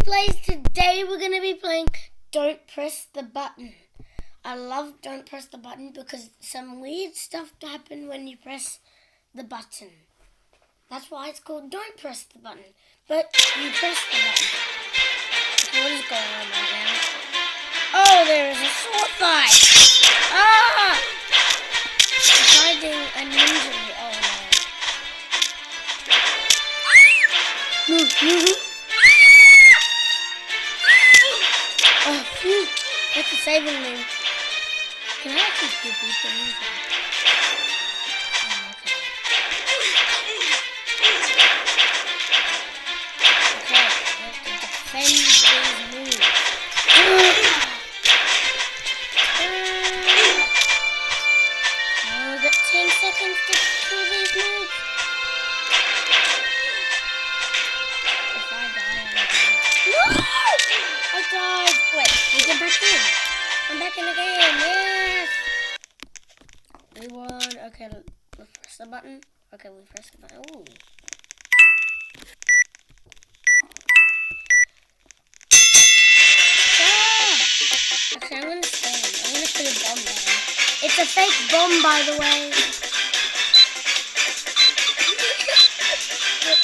Blaze. Today we're going to be playing Don't Press the Button. I love Don't Press the Button because some weird stuff happens when you press the button. That's why it's called Don't Press the Button. But you press the button. So what is going on right now? Oh, there is a sword fight! Ah! It's hiding a ninja. Oh no. Oh, phew. That's a saving me. Can I actually kill people? Oh, okay. Okay, I have to defend these moves. I've got 10 seconds to kill these moves. If I die, I'm dead. No! I died. Wait, we get back in. I'm back in the game. Yes! We won. Okay, let's press the button. Okay, we press the button. Ooh. Okay, I'm gonna stand. I'm gonna put a bomb down. It's a fake bomb, by the way.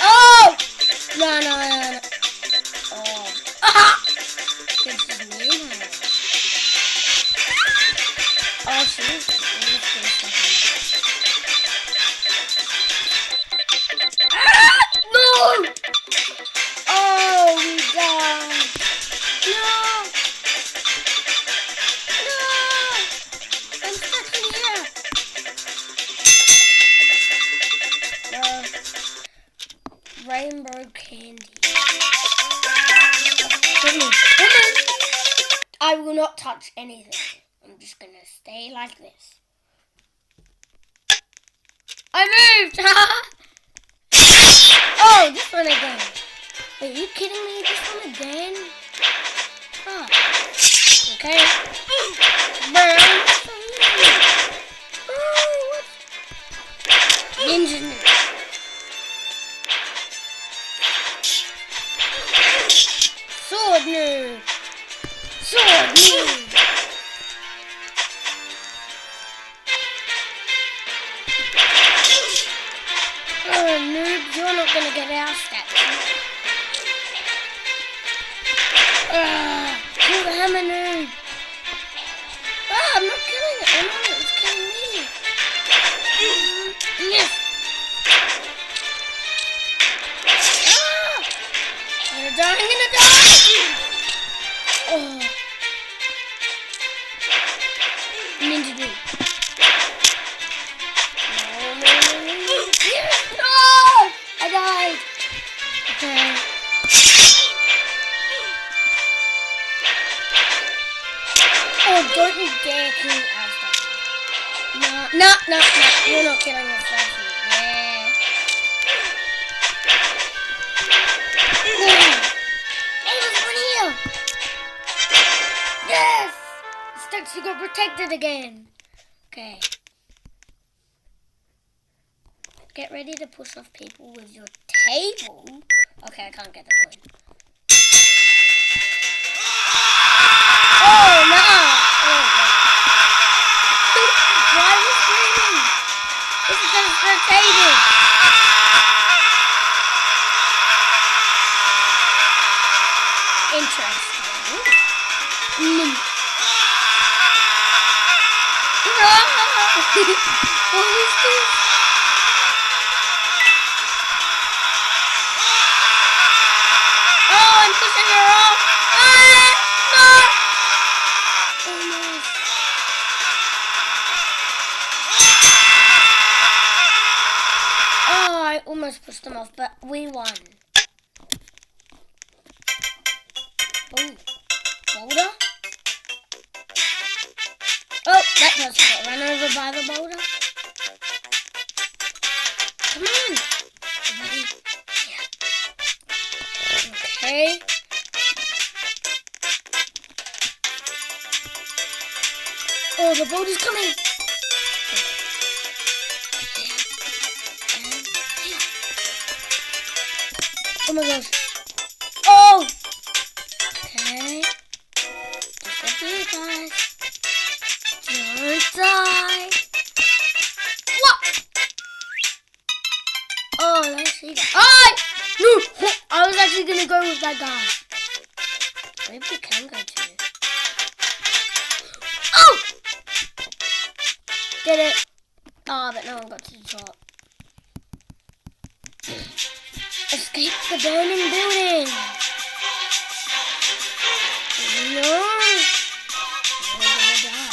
Oh! No. Oh. Ah! This is me now. Oh, shoot. No! Oh, we died. No! I'm stuck in here. Rainbow candy. I will not touch anything. I'm just gonna stay like this. I moved! Oh, this one again. Wait, are you kidding me? This one again? Oh. Okay. Burn. Oh, what? Ninja. Sword noob. Sword noob. Oh, noob, you're not gonna get our statue. Kill the hammer, noob. I'm not killing it. Oh, no, it's killing me. Yes. I'm gonna die. Oh. Ninja dude. No. Yes. No! I died. Okay. Oh, don't you dare kill our statue. No. You're not killing the statue. Yeah. Hey, there's one here. Yes! The statue got protected again. Okay. Get ready to push off people with your table. Okay, I can't get the coin. Oh, no! Why are you screaming? This is just the table. Interesting. What is this? Oh, I'm pushing her off. No! Almost. Oh, I almost pushed them off, but we won. Oh, boulder? Oh, that person got run over by the boulder. Come on. Everybody. Yeah. Okay. Oh, the boulder's coming. Oh my gosh. Oh! see that. Oh! No! I was actually gonna go with that guy. Maybe we can go to. Oh! Did it. Oh, but no one got to the top. Escape the burning building. No. We're gonna die.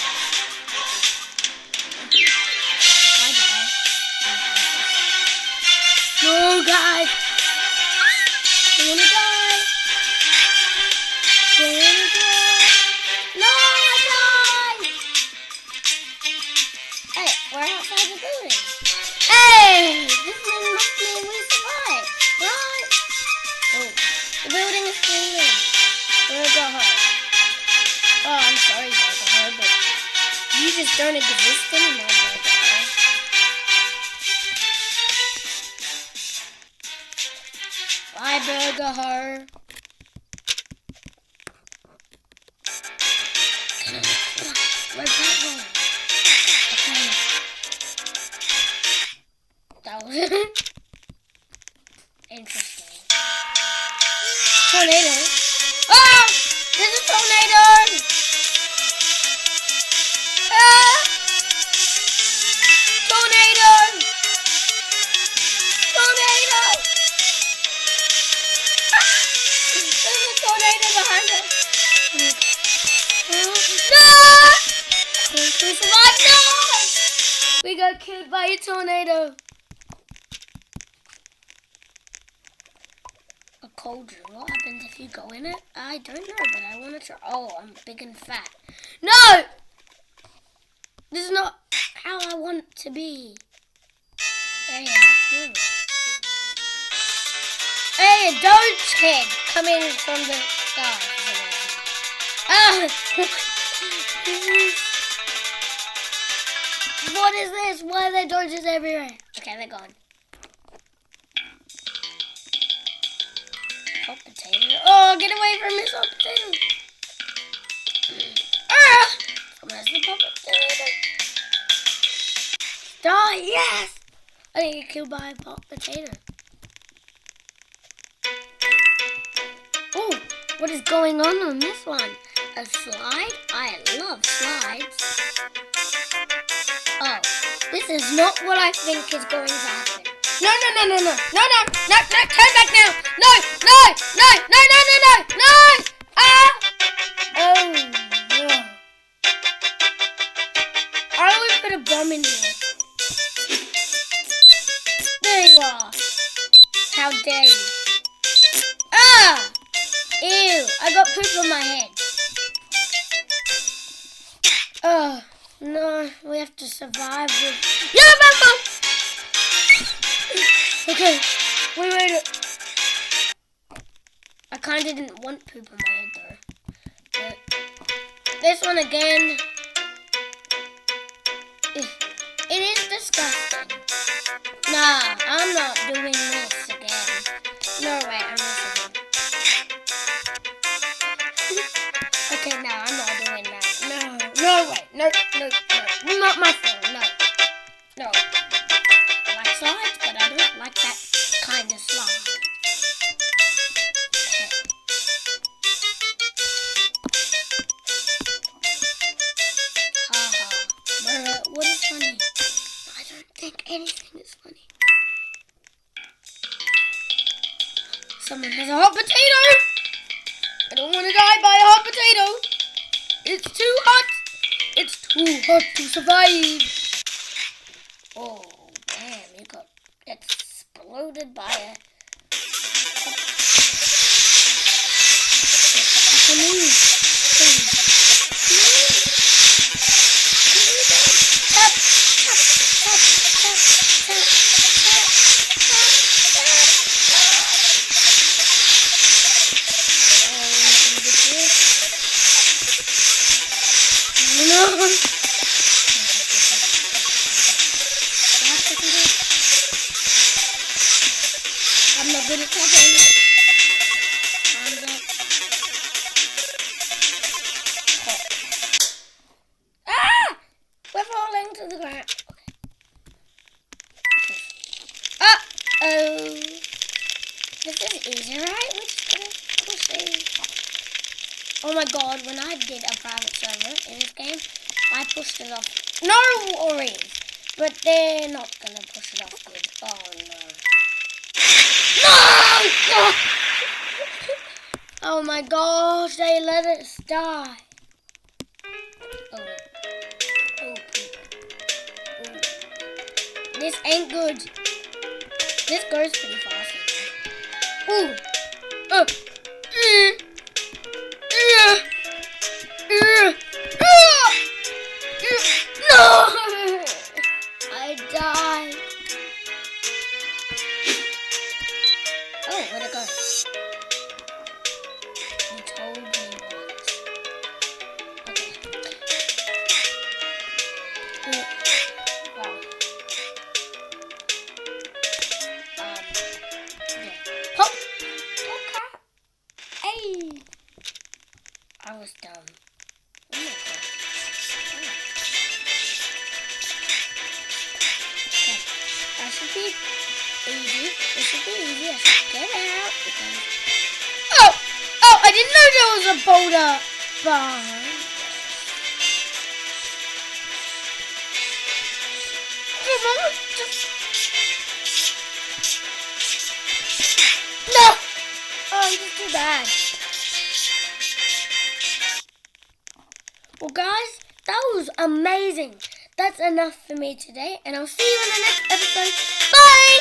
If I die, no, guys. I'm gonna die. Gonna die. No, I died. Hey, we're outside the building. Hey, this must mean we survived, right? Oh, the building is falling. Burger Hut. Oh, I'm sorry, Burger Hut, but you just don't exist anymore, Burger Hut. Bye, Burger Hut. We're back home. Okay. That was interesting. Tornado. Ah! There's a tornado! Ah! Tornado! Tornado! Ah! There's a tornado behind us. No! We survived! No! We got killed by a tornado. A cauldron. What happens if you go in it? I don't know, but I want to try. Oh, I'm big and fat. No! This is not how I want to be. Hey, hey, a Doge's head coming from the sky. Ah! What is this? Why are there Doges everywhere? Okay, they're gone. Hot potato. Oh, get away from this hot potato. Ah! Where's the hot potato? Die, yes! I didn't get killed by a hot potato. Oh, what is going on this one? A slide? I love slides. Oh, this is not what I think is going to happen. No, no, no, no, no, no, no, no, no, turn back now. No, no, no, no, no, no, no, no. Ah! Oh, no. I would put a bomb in here. There you are. How dare you. Ah! Ew, I got poop on my head. Oh, no, we have to survive with... Yeah, Mama! Okay, we made it. I kind of didn't want poop on my head, though. But this one again. It is disgusting. Nah, I'm not doing this again. No, wait, I'm missing it. Okay, no, I'm not doing that. No, wait, no, not my phone, no. I like slides, but I don't like that kind of slide. Okay. Haha. What is funny? I don't think anything is funny. Someone has a hot potato! I don't want to die by a hot potato! It's too hot! It's too hot to survive! Oh, damn, you got exploded by a... I'm not good at talking. Hands up. Oh. Ah! We're falling to the ground. Okay. Uh-oh. This is easy, right? We're just gonna push these. Oh my god, when I did a private server in this game, I pushed it off. No worries! But they're not gonna push it off good. Oh no. No! Oh my gosh, they let us die. Oh no. Oh, oh. This ain't good. This goes pretty fast. Ooh. No! I died. Oh, where'd it go? You told me once. Okay. Wow. Yeah. Hop! Okay. Hey! I was dumb. Oh my god. Okay. That should be easy. It should be easy. I should get out. Oh! Oh, I didn't know there was a boulder behind. No! Oh, this is too bad. Well, guys, that was amazing. That's enough for me today, and I'll see you in the next episode. Bye!